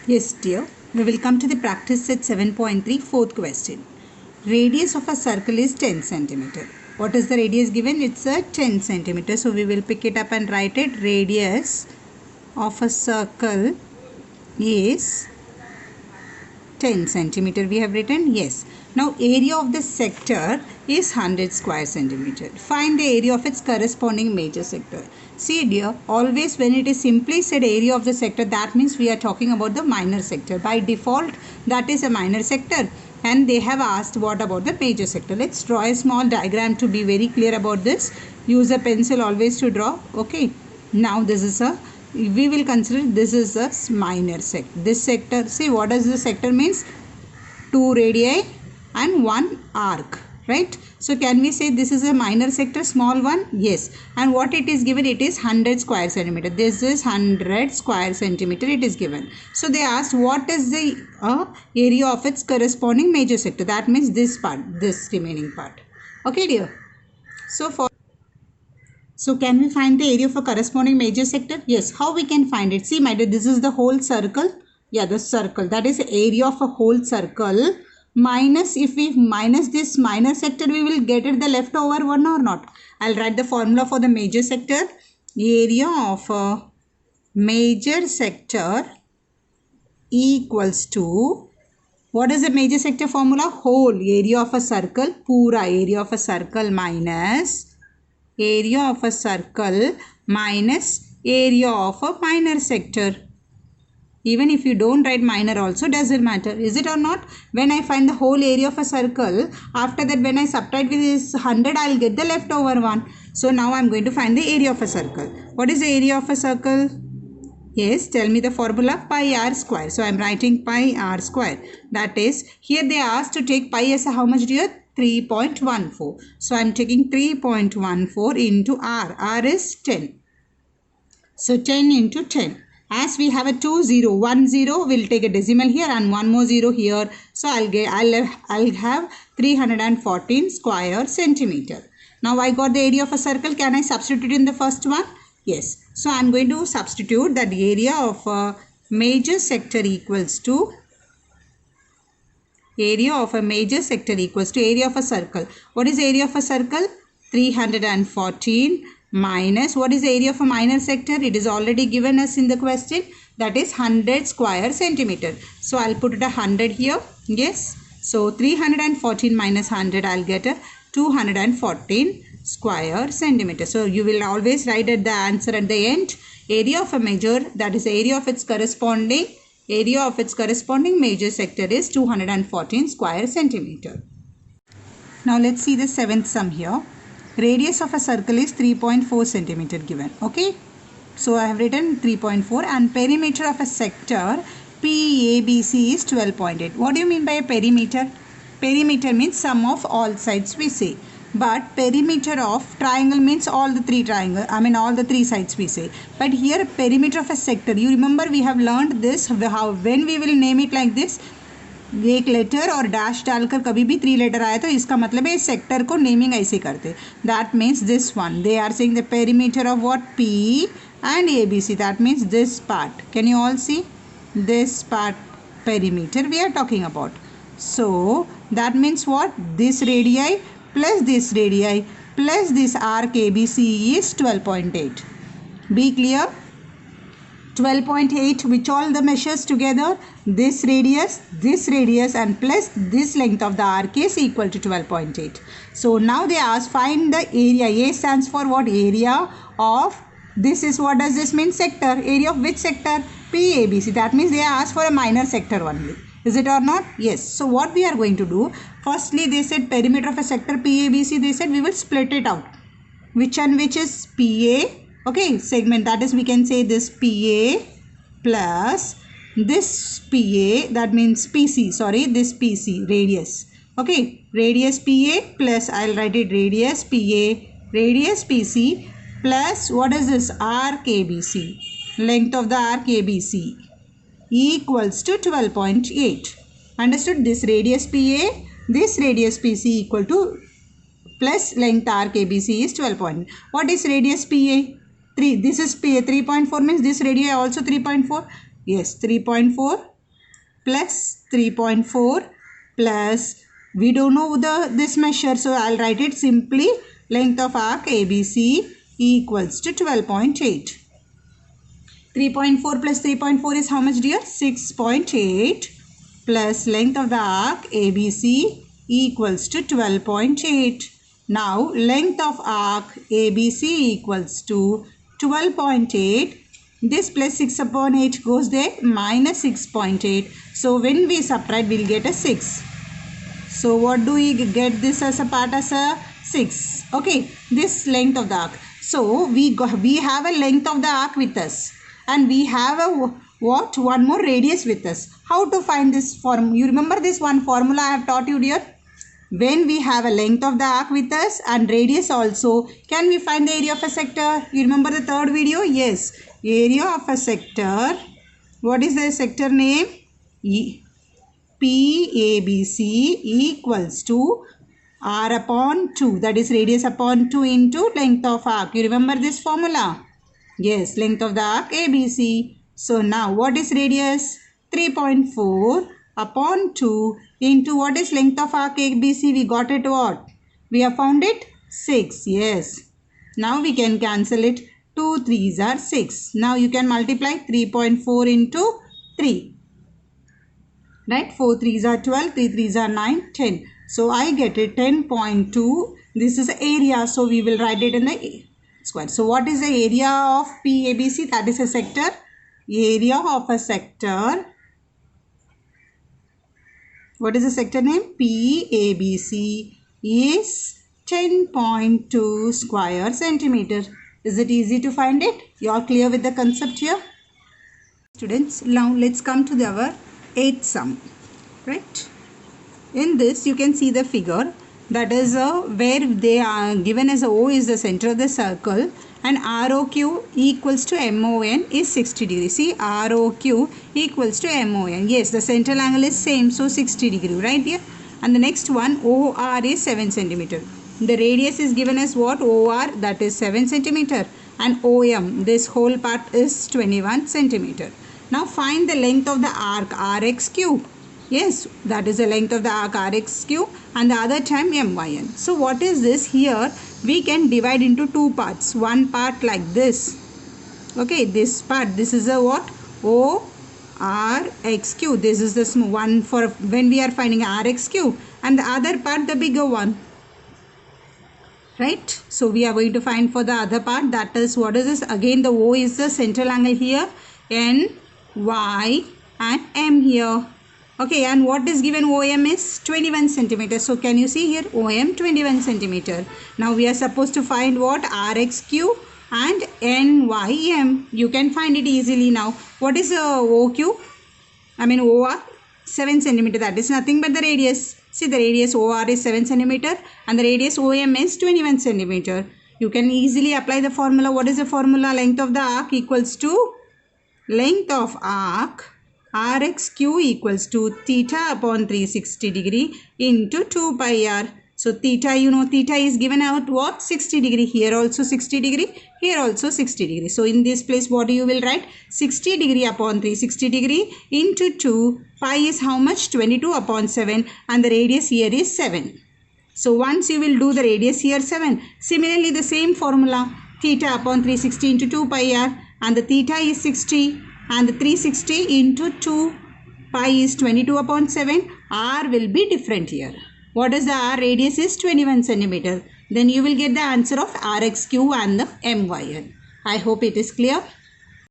Yes, dear. We will come to the practice set 7.3, fourth question. Radius of a circle is 10 centimeter. What is the radius given? It's a 10 centimeter. So we will pick it up and write it. Radius of a circle is 10 centimeter. We have written yes. Now area of the sector is 100 square centimeter. Find the area of its corresponding major sector. See dear, always when it is simply said area of the sector, that means we are talking about the minor sector. By default, that is a minor sector. And they have asked what about the major sector. Let's draw a small diagram to be very clear about this. Use a pencil always to draw. Okay. Now this is we will consider this is a minor sector. This sector, see what does the sector means? 2 radii and 1 arc, right? So can we say this is a minor sector, small one? Yes. And what it is given? It is 100 square centimeter. This is 100 square centimeter it is given. So they asked what is the area of its corresponding major sector. That means this part, this remaining part. Okay dear. So can we find the area of a corresponding major sector? Yes. How we can find it? See my dear, this is the whole circle. Yeah, the circle. That is the area of a whole circle. Minus, if we minus this minor sector, we will get it the leftover one or not. I'll write the formula for the major sector. Area of a major sector equals to, what is the major sector formula? Whole area of a circle, pura area of a circle minus area of a circle minus area of a minor sector. Even if you don't write minor also, doesn't matter. Is it or not? When I find the whole area of a circle, after that when I subtract with this 100, I'll get the leftover one. So now I'm going to find the area of a circle. What is the area of a circle? Yes, tell me the formula. Pi r square. So I'm writing pi r square. That is, here they asked to take pi as a how much dear? 3.14. So I'm taking 3.14 into r. R is 10. So 10 into 10. As we have a 2 0 1 0, we'll take a decimal here and one more 0 here. So I'll have 314 square centimeter. Now I got the area of a circle. Can I substitute in the first one? Yes. So I'm going to substitute that the area of a major sector equals to area of a major sector equals to area of a circle. What is the area of a circle? 314 minus what is the area of a minor sector? It is already given us in the question. That is 100 square centimeter. So I'll put it 100 here. Yes. So 314 minus 100, I'll get a 214 square centimeter. So you will always write at the answer at the end. Area of a major, that is area of its corresponding major sector is 214 square centimeter. Now let's see the seventh sum here. Radius of a circle is 3.4 centimeter given. Okay. So I have written 3.4 and perimeter of a sector PABC is 12.8. What do you mean by a perimeter? Perimeter means sum of all sides we say. But perimeter of triangle means all the three sides we say. But here perimeter of a sector, you remember we have learned this, how when we will name it like this, एक letter और dash डालकर कभी भी 3 letter आया तो इसका मतलब है इस सेक्टर को नेमिंग ऐसे करते. That means this one, they are saying the perimeter of what P and ABC. That means this part. Can you all see this part perimeter we are talking about. So that means what? This radii plus this radii plus this arc ABC is 12.8. Be clear? 12.8, which all the measures together, this radius and plus this length of the arc is equal to 12.8. So now they ask find the area. A stands for what? Area of, this is what does this mean? Sector. Area of which sector? PABC. That means they ask for a minor sector only. Is it or not? Yes. So what we are going to do, firstly they said perimeter of a sector PABC, they said we will split it out. Which and which is PA? Okay, segment, that is we can say this PA plus this PA, that means PC, sorry, this PC, radius. Okay, radius PA plus, I'll write it radius PA, radius PC plus what is this? Arc ABC, length of the arc ABC equals to 12.8. Understood? This radius PA, this radius PC equal to plus length arc ABC is 12. What is radius PA? 3. This is PA. 3.4 means this radii also 3.4. Yes, 3.4 plus 3.4 plus, we don't know this measure, so I'll write it simply, length of arc ABC equals to 12.8. 3.4 plus 3.4 is how much, dear? 6.8 plus length of the arc ABC equals to 12.8. Now length of arc ABC equals to 12.8. This plus 6 upon 8 goes there, minus 6.8. So when we subtract, we'll get a 6. So what do we get this as a part, as a 6? Okay, this length of the arc. So we have a length of the arc with us. And we have a what? One more radius with us. How to find this form? You remember this one formula I have taught you, dear? When we have a length of the arc with us and radius also, can we find the area of a sector? You remember the third video? Yes. Area of a sector. What is the sector name? PABC equals to R upon 2. That is radius upon 2 into length of arc. You remember this formula? Yes, length of the arc ABC. So now what is radius? 3.4 upon 2 into what is length of arc ABC? We got it what? We have found it 6. Yes. Now we can cancel it. 2 3s are 6. Now you can multiply 3.4 into 3. Right? 4 3s are 12. 3 3s are 9. 10. So I get it 10.2. This is the area. So we will write it in the square. So what is the area of PABC? That is a sector. Area of a sector. What is the sector name? PABC is 10.2 square centimeter. Is it easy to find it? You are clear with the concept here? Students, now let's come to our 8th sum. Right? In this you can see the figure. That is where they are given as O is the center of the circle and ROQ equals to MON is 60 degrees. See, ROQ equals to MON. Yes, the central angle is same, so 60 degree, right here. And the next one, OR is 7 centimeter. The radius is given as what? OR, that is 7 centimeter. And OM, this whole part is 21 centimeter. Now find the length of the arc RXQ. Yes, that is the length of the arc RXQ and the other time MYN. So what is this here? We can divide into two parts. One part like this. Okay, this part, this is a what? ORXQ. This is the small one for when we are finding RXQ and the other part the bigger one. Right? So we are going to find for the other part, that is, what is this? Again the O is the central angle here. N, Y and M here. Okay, and what is given? OM is 21 centimeter. So can you see here? OM 21 centimeter. Now we are supposed to find what? RXQ and NYM. You can find it easily now. What is OQ? OR 7 centimeter. That is nothing but the radius. See, the radius OR is 7 centimeter and the radius OM is 21 centimeter. You can easily apply the formula. What is the formula? Length of the arc equals to length of arc RXQ equals to theta upon 360 degree into 2 pi r. So theta, you know, theta is given out what? 60 degree. Here also 60 degree. Here also 60 degree. So in this place what you will write? 60 degree upon 360 degree into 2. Pi is how much? 22 upon 7 and the radius here is 7. So once you will do the radius here 7. Similarly the same formula. Theta upon 360 into 2 pi r and the theta is 60. And the 360 into 2 pi is 22 upon 7. R will be different here. What is the R? Radius is 21 centimeter. Then you will get the answer of RXQ and the MYN. I hope it is clear.